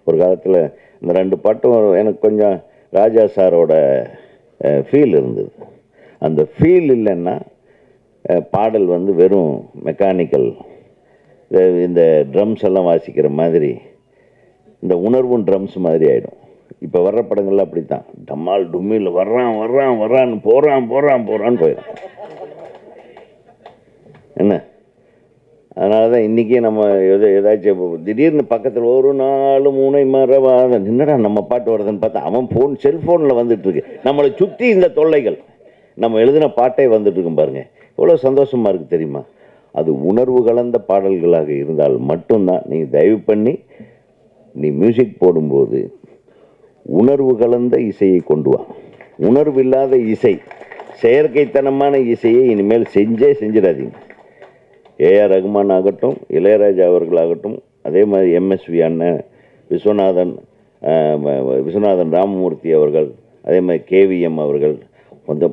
ஒரு காலத்தில் இந்த 2 பாட்டும் எனக்கு கொஞ்சம் ராஜா சாரோட ஃபீல் இருந்தது. அந்த ஃபீல் இல்லைன்னா பாடல் வந்து வெறும் மெக்கானிக்கல், இந்த ட்ரம்ஸ் எல்லாம் வாசிக்கிற மாதிரி, இந்த உணர்வும் ட்ரம்ஸ் மாதிரி ஆகிடும். இப்போ வர்ற படங்கள்லாம் அப்படி தான், டம்மால் டும்மில் வர்றான்னு போகிறான்னு போயிடும். என்ன, அதனால தான் இன்றைக்கி நம்ம ஏதாச்சும் திடீர்னு பக்கத்தில் ஒரு 4 மூனை மரவாத என்னடா நம்ம பாட்டு வருதுன்னு பார்த்தா அவன் செல்ஃபோனில் வந்துட்டுருக்கு. நம்மளை சுற்றி இந்த தொல்லைகள், நம்ம எழுதின பாட்டே வந்துட்டுருக்கும் பாருங்கள். எவ்வளோ சந்தோஷமாக இருக்குது தெரியுமா? அது உணர்வு கலந்த பாடல்களாக இருந்தால் மட்டும்தான். நீங்கள் தயவு பண்ணி நீ மியூசிக் போடும்போது உணர்வு கலந்த இசையை கொண்டு வா. உணர்வு இல்லாத இசை, செயற்கைத்தனமான இசையை இனிமேல் செஞ்சிடாதீங்க. ஏஆர் ரகுமான் ஆகட்டும், இளையராஜா அவர்களாகட்டும், அதே மாதிரி எம்எஸ்வி அண்ணன், விஸ்வநாதன் ராமமூர்த்தி அவர்கள், அதே மாதிரி கேவிஎம் அவர்கள், அந்த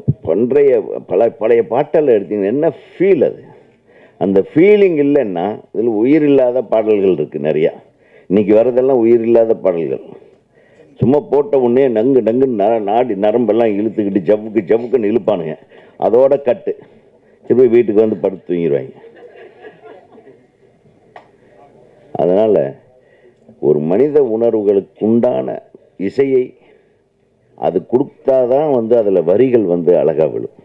பழைய பாட்டெல்லாம் எடுத்தீங்கன்னா என்ன ஃபீல் அது. அந்த ஃபீலிங் இல்லைன்னா இதில் உயிர் இல்லாத பாடல்கள் இருக்குது நிறையா. இன்றைக்கி வரதெல்லாம் உயிர் இல்லாத பாடல்கள். சும்மா போட்ட உடனே நங்கு நாடி நரம்பெல்லாம் இழுத்துக்கிட்டு ஜவுக்குன்னு இழுப்பானுங்க. அதோட கட்டு திருப்பி வீட்டுக்கு வந்து படுத்து தூங்கிடுவாங்க. அதனால் ஒரு மனித உணர்வுகளுக்கு உண்டான இசையை அது கொடுத்தாதான் வந்து அதில் வரிகள் வந்து அழகாக விழும்.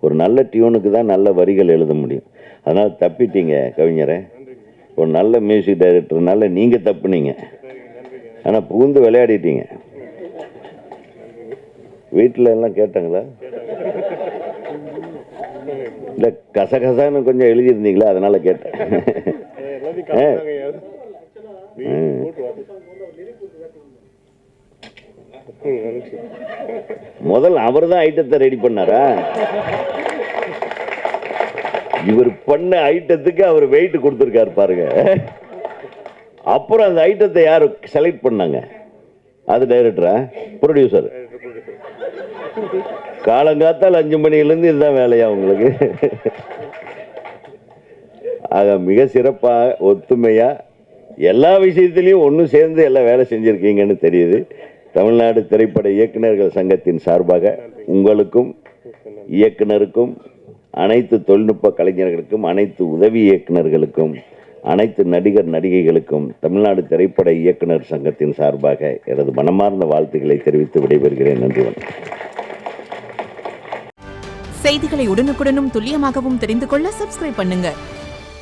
ஒரு நல்ல டியூனுக்கு தான் நல்ல வரிகள் எழுத முடியும். அதனால் தப்பிட்டீங்க கவிஞரை. ஒரு நல்ல மியூசிக் டைரக்டர்னால நீங்கள் தப்புனீங்க, ஆனால் புகுந்து விளையாடிட்டீங்க. வீட்டில் எல்லாம் கேட்டாங்களா? இல்லை கசகசான்னு கொஞ்சம் எழுதியிருந்தீங்களா, அதனால் கேட்டேன். முதல்ல அவர் தான் ஐட்டத்தை ரெடி பண்ணாரா? இவர் பண்ண ஐட்டத்துக்கு அவர் வெயிட் கொடுத்துருக்காரு பாருங்க. அப்புறம் அந்த ஐட்டத்தை யார் செலக்ட் பண்ணாங்க? அது டைரக்டரா, ப்ரொடியூசர்? காலங்காத்தால் 5 மணிலேருந்து இதுதான் வேலையா உங்களுக்கு? ஆக மிக சிறப்பாக ஒத்துமையாக எல்லா விஷயத்திலையும் ஒன்று சேர்ந்து எல்லாம் வேலை செஞ்சுருக்கீங்கன்னு தெரியுது. தமிழ்நாடு திரைப்பட இயக்குநர்கள் சங்கத்தின் சார்பாக உங்களுக்கும் இயக்குனருக்கும், அனைத்து தொழில்நுட்ப கலைஞர்களுக்கும், அனைத்து உதவி இயக்குநர்களுக்கும், அனைத்து நடிகர் நடிகைகளுக்கும் தமிழ்நாடு திரைப்பட இயக்குனர் சங்கத்தின் சார்பாக எனது மனமார்ந்த வாழ்த்துக்களை தெரிவித்து விடைபெறுகிறேன். நன்றி, வணக்கம். செய்திகளை உடனுக்குடனும் துல்லியமாகவும் தெரிந்து கொள்ள சப்ஸ்கிரைப் பண்ணுங்க.